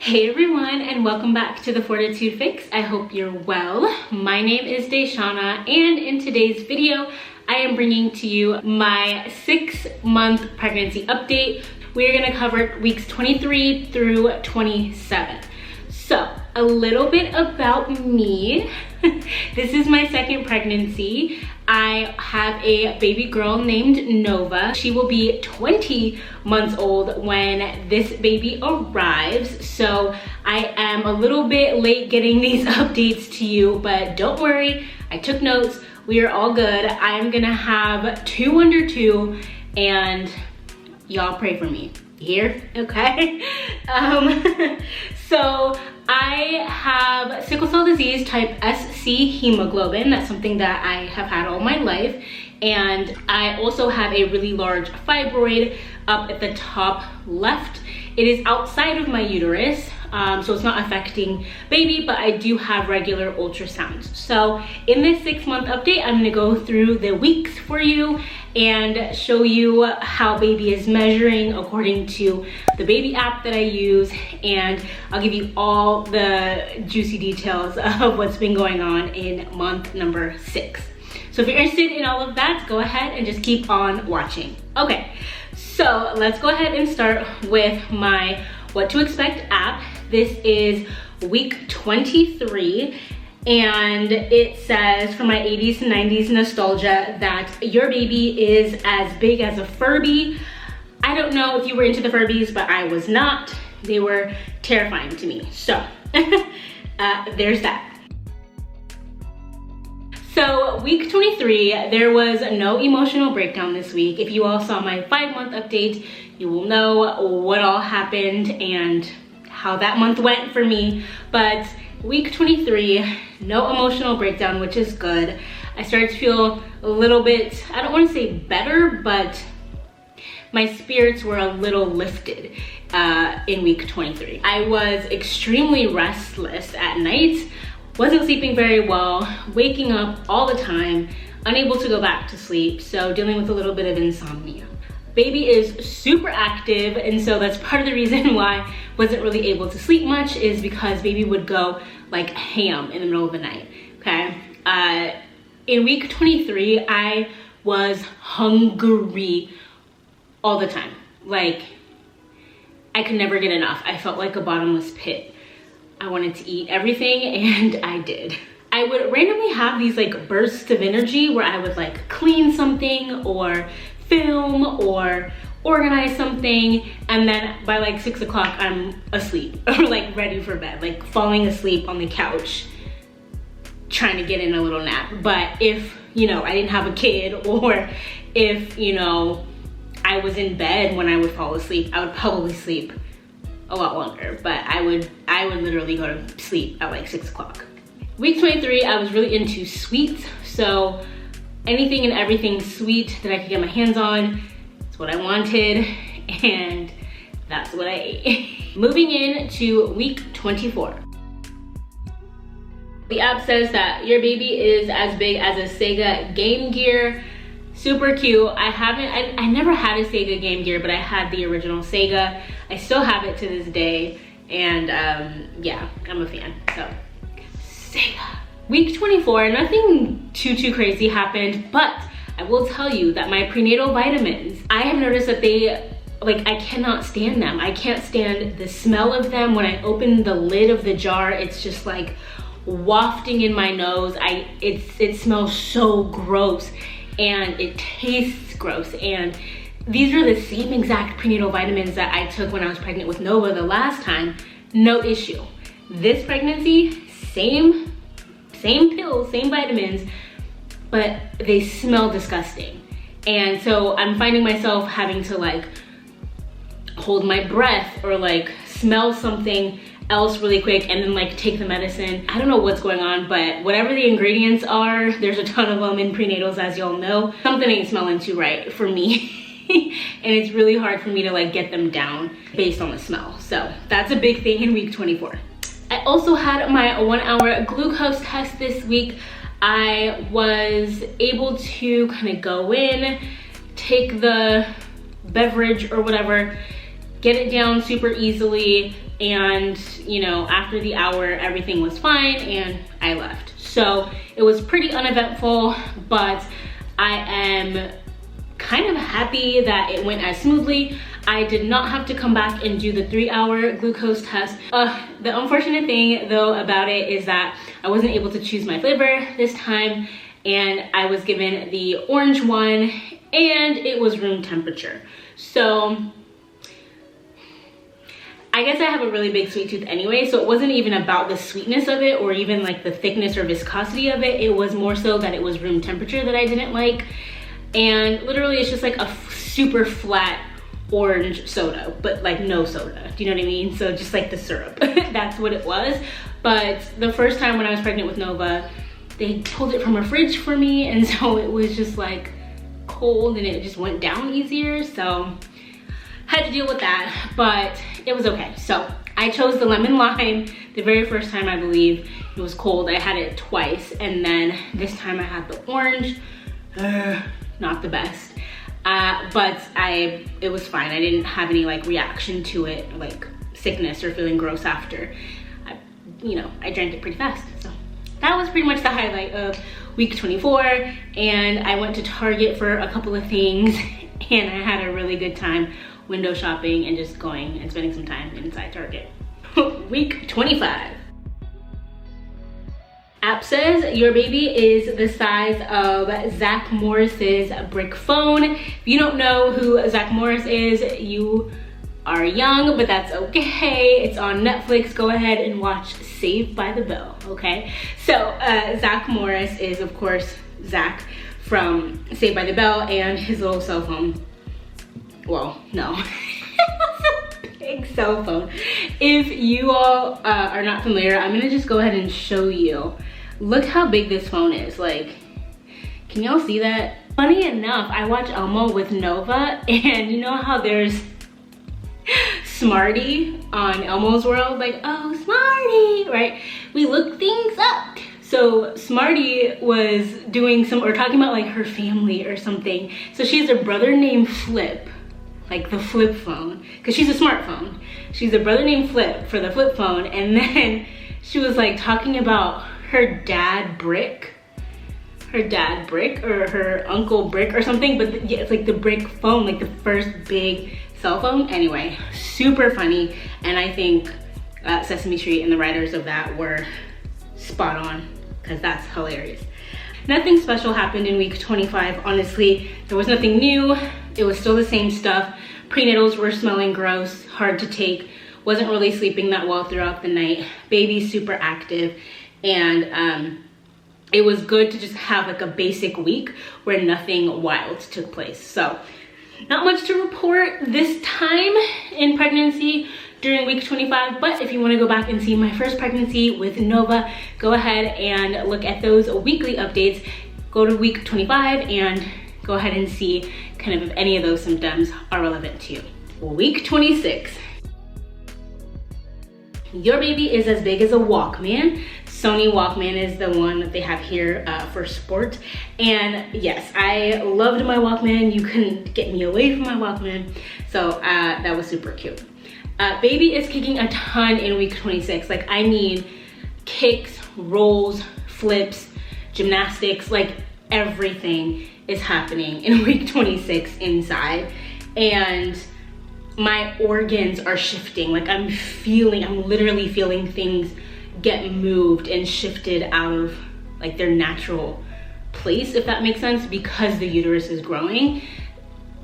Hey everyone, and welcome back to the Fortitude Fix. I hope you're well. My name is DaShanna, and in today's video, I am bringing to you my 6-month pregnancy update. We're gonna cover weeks 23 through 27. So, a little bit about me. This is my second pregnancy. I have a baby girl named Nova. She will be 20 months old when this baby arrives. So I am a little bit late getting these updates to you, but don't worry, I took notes. We are all good. I am gonna have 2 under 2 and y'all pray for me. Here, okay? So I have sickle cell disease type SC hemoglobin. That's something that I have had all my life. And I also have a really large fibroid up at the top left. It is outside of my uterus, so it's not affecting baby, but I do have regular ultrasounds. So in this 6-month update, I'm gonna go through the weeks for you and show you how baby is measuring according to the baby app that I use, and I'll give you all the juicy details of what's been going on in month number 6. So if you're interested in all of that, go ahead and just keep on watching. Okay, so let's go ahead and start with my What to Expect app. This is week 23. And it says, for my 80s and 90s nostalgia, that your baby is as big as a Furby. I don't know if you were into the Furbies, but I was not. They were terrifying to me. So there's that. So week 23, there was no emotional breakdown this week. If you all saw my 5-month update, you will know what all happened and how that month went for me. But week 23, no emotional breakdown, which is good. I started to feel a little bit, I don't want to say better, but my spirits were a little lifted in week 23. I was extremely restless at night, wasn't sleeping very well, waking up all the time, unable to go back to sleep, so dealing with a little bit of insomnia. Baby is super active, and so that's part of the reason why I wasn't really able to sleep much, is because baby would go like ham in the middle of the night, okay? In week 23, I was hungry all the time. Like, I could never get enough. I felt like a bottomless pit. I wanted to eat everything, and I did. I would randomly have these like bursts of energy where I would like clean something or film or organize something, and then by like 6 o'clock I'm asleep or like ready for bed, like falling asleep on the couch trying to get in a little nap. But if, you know, I didn't have a kid, or if, you know, I was in bed when I would fall asleep, I would probably sleep a lot longer, but I would literally go to sleep at like 6 o'clock. Week 23, I was really into sweets, so anything and everything sweet that I could get my hands on, that's what I wanted, and that's what I ate. Moving into week 24. The app says that your baby is as big as a Sega Game Gear. Super cute. I never had a Sega Game Gear, but I had the original Sega. I still have it to this day, and yeah, I'm a fan, so Sega. Week 24, nothing too crazy happened, but I will tell you that my prenatal vitamins, I have noticed that they, like, I cannot stand them. I can't stand the smell of them. When I open the lid of the jar, it's just like wafting in my nose. It smells so gross, and it tastes gross. And these are the same exact prenatal vitamins that I took when I was pregnant with Nova the last time. No issue. This pregnancy, same pills, same vitamins, but they smell disgusting. And so I'm finding myself having to like hold my breath or like smell something else really quick and then like take the medicine. I don't know what's going on, but whatever the ingredients are, there's a ton of them in prenatals, as y'all know. Something ain't smelling too right for me. And it's really hard for me to like get them down based on the smell. So that's a big thing in week 24. I also had my 1-hour glucose test this week. I was able to kind of go in, take the beverage or whatever, get it down super easily, and you know, after the hour everything was fine and I left. So it was pretty uneventful, but I am kind of happy that it went as smoothly. I did not have to come back and do the 3-hour glucose test. The unfortunate thing though about it is that I wasn't able to choose my flavor this time, and I was given the orange one and it was room temperature. So I guess I have a really big sweet tooth anyway, so it wasn't even about the sweetness of it or even like the thickness or viscosity of it. It was more so that it was room temperature that I didn't like. And literally it's just like a super flat orange soda, but like no soda. Do you know what I mean? So just like the syrup. That's what it was. But the first time when I was pregnant with Nova, they pulled it from a fridge for me, and so it was just like cold and it just went down easier. So had to deal with that, but it was okay. So I chose the lemon lime the very first time. I believe it was cold. I had it twice, and then this time I had the orange. Not the best, but it was fine. I didn't have any like reaction to it, like sickness or feeling gross after. I drank it pretty fast. So that was pretty much the highlight of week 24, and I went to Target for a couple of things and I had a really good time window shopping and just going and spending some time inside Target. Week 25. App says your baby is the size of Zach Morris's brick phone. If you don't know who Zach Morris is, you are young, but that's okay. It's on Netflix. Go ahead and watch Saved by the Bell, okay? So Zach Morris is, of course, Zach from Saved by the Bell and his little cell phone. Well, no. Big cell phone. If you all are not familiar, I'm gonna just go ahead and show you. Look how big this phone is. Like, can y'all see that? Funny enough, I watch Elmo with Nova, and you know how there's Smarty on Elmo's World? Like, oh, Smarty, right? We look things up. So Smarty was doing talking about like her family or something. So she has a brother named Flip, like the flip phone, because she's a smartphone. She's a brother named Flip for the flip phone, and then she was like talking about her dad Brick or her uncle Brick or something, but yeah, it's like the brick phone, like the first big cell phone. Anyway, super funny, and I think Sesame Street and the writers of that were spot on, because that's hilarious. Nothing special happened in week 25, honestly. There was nothing new. It was still the same stuff. Prenatals were smelling gross, hard to take, wasn't really sleeping that well throughout the night. Baby super active, and it was good to just have like a basic week where nothing wild took place. So not much to report this time in pregnancy during week 25, but if you want to go back and see my first pregnancy with Nova, go ahead and look at those weekly updates. Go to week 25 and go ahead and see kind of if any of those symptoms are relevant to you. Week 26. Your baby is as big as a Walkman. Sony Walkman is the one that they have here for sport. And yes, I loved my Walkman. You couldn't get me away from my Walkman. So that was super cute. Baby is kicking a ton in week 26. Like, I mean, kicks, rolls, flips, gymnastics, like everything is happening in week 26 inside. And my organs are shifting. Like, I'm literally feeling things get moved and shifted out of like their natural place, if that makes sense, because the uterus is growing.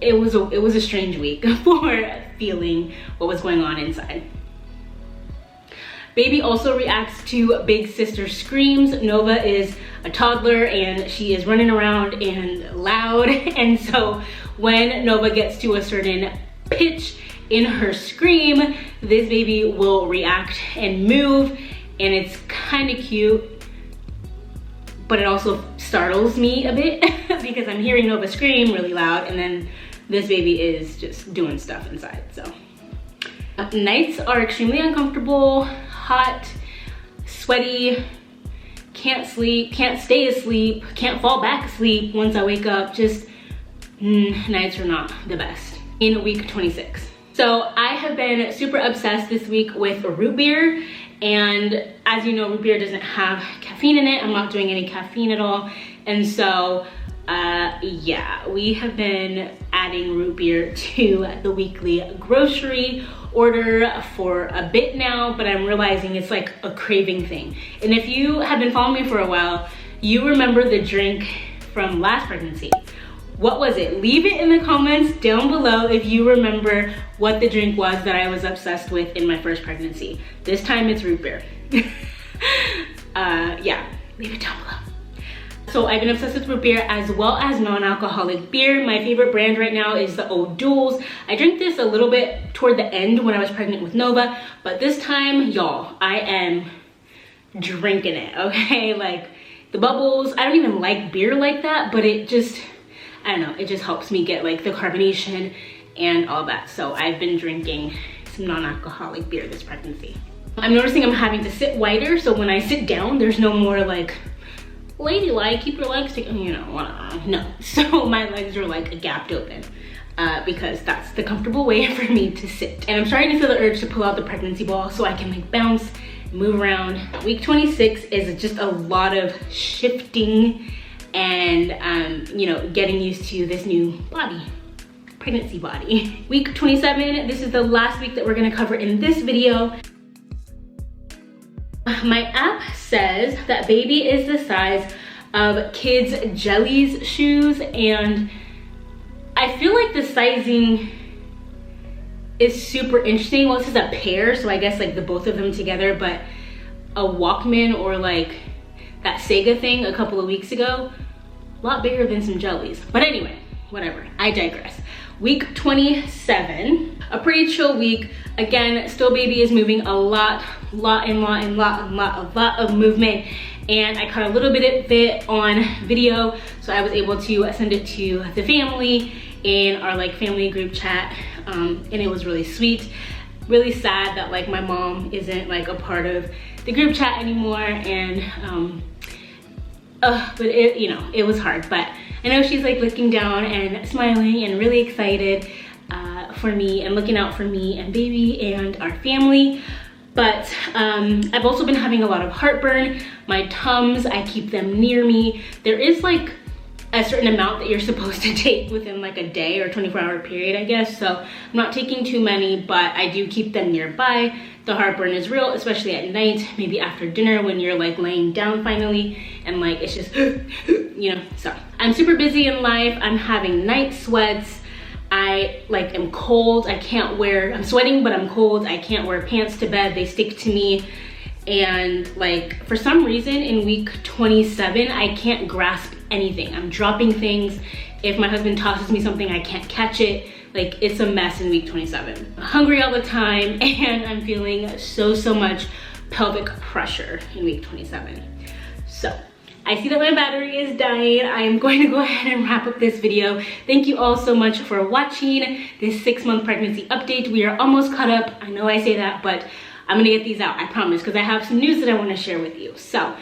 It was a strange week for feeling what was going on inside. Baby also reacts to big sister screams. Nova is a toddler and she is running around and loud, and so when Nova gets to a certain pitch in her scream, this baby will react and move, and it's kind of cute, but it also startles me a bit because I'm hearing Nova scream really loud, and then this baby is just doing stuff inside. So nights are extremely uncomfortable, hot, sweaty, can't sleep, can't stay asleep, can't fall back asleep once I wake up. Just nights are not the best in week 26. So I have been super obsessed this week with root beer, and as you know, root beer doesn't have caffeine in it. I'm not doing any caffeine at all, and so yeah, we have been adding root beer to the weekly grocery order for a bit now, but I'm realizing it's like a craving thing. And if you have been following me for a while, you remember the drink from last pregnancy. What was it? Leave it in the comments down below if you remember what the drink was that I was obsessed with in my first pregnancy. This time it's root beer. Yeah, leave it down below. So I've been obsessed with root beer as well as non-alcoholic beer. My favorite brand right now is the Old Duels. I drank this a little bit toward the end when I was pregnant with Nova, but this time, y'all, I am drinking it, okay? Like the bubbles, I don't even like beer like that, but it just, I don't know, it just helps me get like the carbonation and all that. So I've been drinking some non-alcoholic beer this pregnancy. I'm noticing I'm having to sit wider, so when I sit down, there's no more like, ladylike, keep your legs together, you know, no. So my legs are like gapped open because that's the comfortable way for me to sit. And I'm starting to feel the urge to pull out the pregnancy ball so I can like bounce, move around. Week 26 is just a lot of shifting and you know, getting used to this new body, pregnancy body. Week 27, this is the last week that we're gonna cover in this video. My app says that baby is the size of kids' jellies shoes, and I feel like the sizing is super interesting. Well, this is a pair, so I guess like the both of them together, but a Walkman or like that Sega thing a couple of weeks ago, a lot bigger than some jellies. But anyway, whatever, I digress. Week 27, a pretty chill week. Again, still baby is moving a lot of movement, and I caught a little bit of it on video, so I was able to send it to the family in our like family group chat, and it was really sweet. Really sad that like my mom isn't like a part of the group chat anymore, and but it, you know, it was hard, but I know she's like looking down and smiling and really excited for me and looking out for me and baby and our family. But I've also been having a lot of heartburn. My Tums, I keep them near me. There is like a certain amount that you're supposed to take within like a day or 24-hour period, I guess. So I'm not taking too many, but I do keep them nearby. The heartburn is real, especially at night, maybe after dinner when you're like laying down finally, and like it's just, you know, so. I'm super busy in life. I'm having night sweats. I like am cold. I can't wear, I'm sweating, but I'm cold. I can't wear pants to bed. They stick to me. And like, for some reason in week 27, I can't grasp anything. I'm dropping things. If my husband tosses me something, I can't catch it. Like, it's a mess in week 27. I'm hungry all the time, and I'm feeling so much pelvic pressure in week 27. So I see that my battery is dying. I am going to go ahead and wrap up this video. Thank you all so much for watching this 6-month pregnancy update. We are almost caught up. I know I say that, but I'm gonna get these out, I promise, because I have some news that I want to share with you. So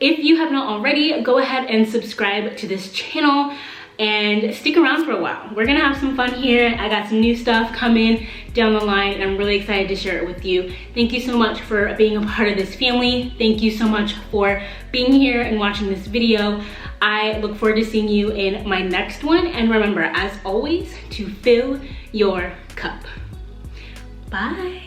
if you have not already, go ahead and subscribe to this channel and stick around for a while. We're gonna have some fun here. I got some new stuff coming down the line, and I'm really excited to share it with you. Thank you so much for being a part of this family. Thank you so much for being here and watching this video. I look forward to seeing you in my next one. And remember, as always, to fill your cup. Bye.